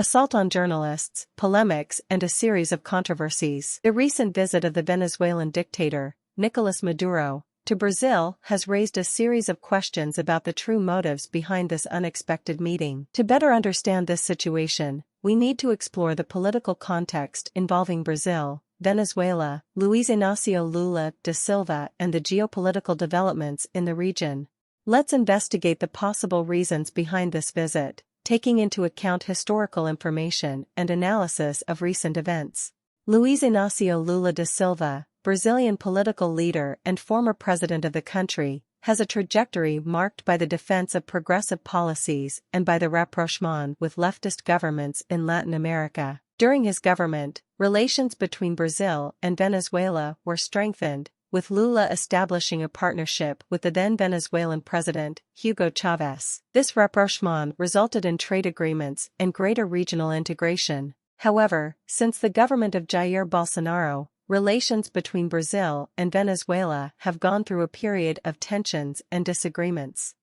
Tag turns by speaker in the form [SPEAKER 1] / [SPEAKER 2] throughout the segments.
[SPEAKER 1] assault on journalists, polemics, and a series of controversies. The recent visit of the Venezuelan dictator, Nicolas Maduro, to Brazil has raised a series of questions about the true motives behind this unexpected meeting. To better understand this situation, we need to explore the political context involving Brazil, Venezuela, Luiz Inácio Lula da Silva, and the geopolitical developments in the region. Let's investigate the possible reasons behind this visit, taking into account historical information and analysis of recent events. Luiz Inácio Lula da Silva, Brazilian political leader and former president of the country, has a trajectory marked by the defense of progressive policies and by the rapprochement with leftist governments in Latin America. During his government, relations between Brazil and Venezuela were strengthened, with Lula establishing a partnership with the then Venezuelan president, Hugo Chávez. This rapprochement resulted in trade agreements and greater regional integration. However, since the government of Jair Bolsonaro, relations between Brazil and Venezuela have gone through a period of tensions and disagreements.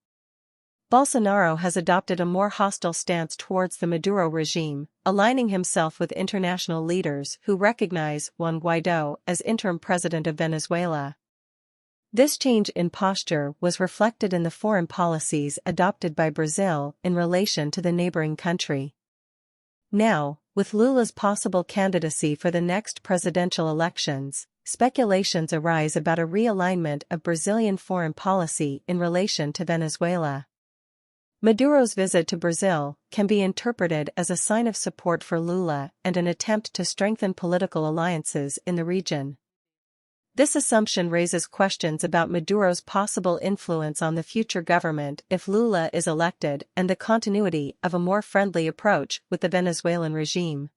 [SPEAKER 1] Bolsonaro has adopted a more hostile stance towards the Maduro regime, aligning himself with international leaders who recognize Juan Guaidó as interim president of Venezuela. This change in posture was reflected in the foreign policies adopted by Brazil in relation to the neighboring country. Now, with Lula's possible candidacy for the next presidential elections, speculations arise about a realignment of Brazilian foreign policy in relation to Venezuela. Maduro's visit to Brazil can be interpreted as a sign of support for Lula and an attempt to strengthen political alliances in the region. This assumption raises questions about Maduro's possible influence on the future government if Lula is elected and the continuity of a more friendly approach with the Venezuelan regime.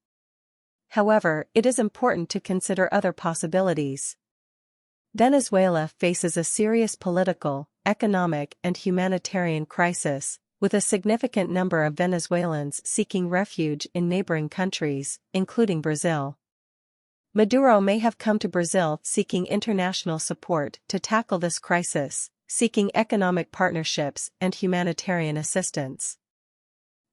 [SPEAKER 1] However, it is important to consider other possibilities. Venezuela faces a serious political, economic, and humanitarian crisis, with a significant number of Venezuelans seeking refuge in neighboring countries, including Brazil. Maduro may have come to Brazil seeking international support to tackle this crisis, seeking economic partnerships and humanitarian assistance.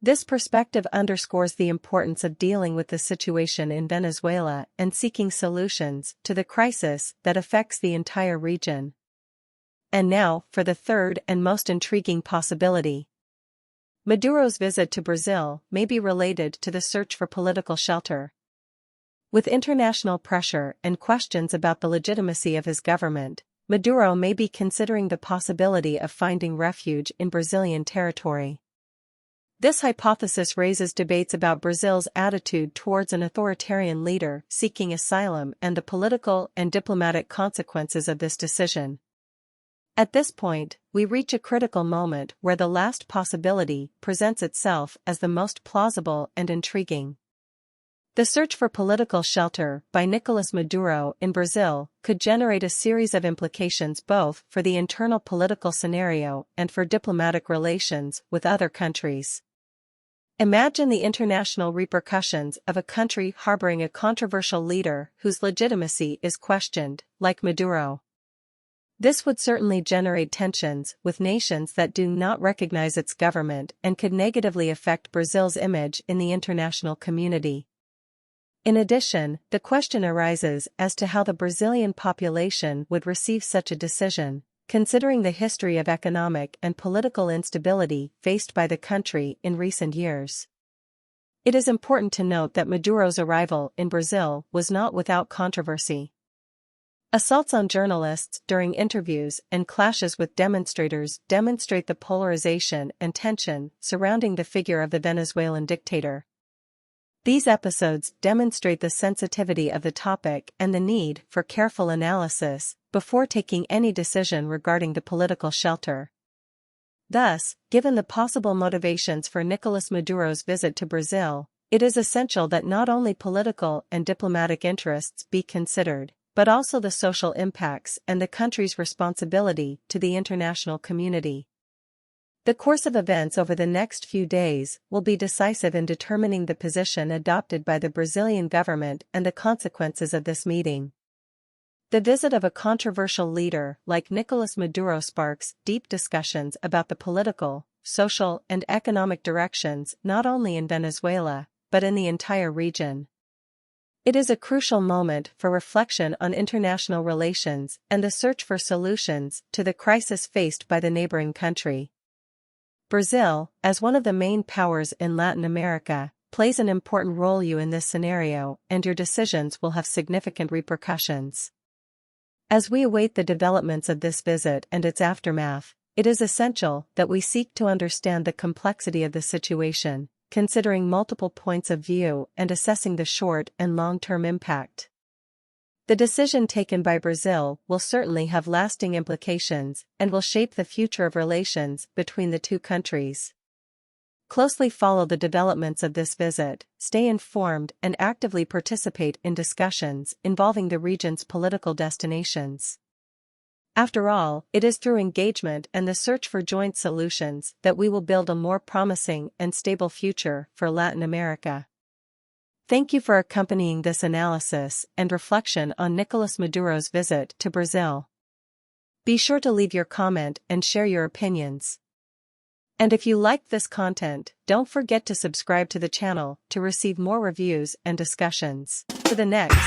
[SPEAKER 1] This perspective underscores the importance of dealing with the situation in Venezuela and seeking solutions to the crisis that affects the entire region. And now, for the third and most intriguing possibility. Maduro's visit to Brazil may be related to the search for political shelter. With international pressure and questions about the legitimacy of his government, Maduro may be considering the possibility of finding refuge in Brazilian territory. This hypothesis raises debates about Brazil's attitude towards an authoritarian leader seeking asylum and the political and diplomatic consequences of this decision. At this point, we reach a critical moment where the last possibility presents itself as the most plausible and intriguing. The search for political shelter by Nicolas Maduro in Brazil could generate a series of implications both for the internal political scenario and for diplomatic relations with other countries. Imagine the international repercussions of a country harboring a controversial leader whose legitimacy is questioned, like Maduro. This would certainly generate tensions with nations that do not recognize its government and could negatively affect Brazil's image in the international community. In addition, the question arises as to how the Brazilian population would receive such a decision, considering the history of economic and political instability faced by the country in recent years. It is important to note that Maduro's arrival in Brazil was not without controversy. Assaults on journalists during interviews and clashes with demonstrators demonstrate the polarization and tension surrounding the figure of the Venezuelan dictator. These episodes demonstrate the sensitivity of the topic and the need for careful analysis before taking any decision regarding the political shelter. Thus, given the possible motivations for Nicolas Maduro's visit to Brazil, it is essential that not only political and diplomatic interests be considered, but also the social impacts and the country's responsibility to the international community. The course of events over the next few days will be decisive in determining the position adopted by the Brazilian government and the consequences of this meeting. The visit of a controversial leader like Nicolas Maduro sparks deep discussions about the political, social, and economic directions not only in Venezuela, but in the entire region. It is a crucial moment for reflection on international relations and the search for solutions to the crisis faced by the neighboring country. Brazil, as one of the main powers in Latin America, plays an important role in this scenario, and your decisions will have significant repercussions. As we await the developments of this visit and its aftermath, it is essential that we seek to understand the complexity of the situation, considering multiple points of view and assessing the short and long-term impact. The decision taken by Brazil will certainly have lasting implications and will shape the future of relations between the two countries. Closely follow the developments of this visit, stay informed and actively participate in discussions involving the region's political destinations. After all, it is through engagement and the search for joint solutions that we will build a more promising and stable future for Latin America. Thank you for accompanying this analysis and reflection on Nicolas Maduro's visit to Brazil. Be sure to leave your comment and share your opinions. And if you liked this content, don't forget to subscribe to the channel to receive more reviews and discussions. For the next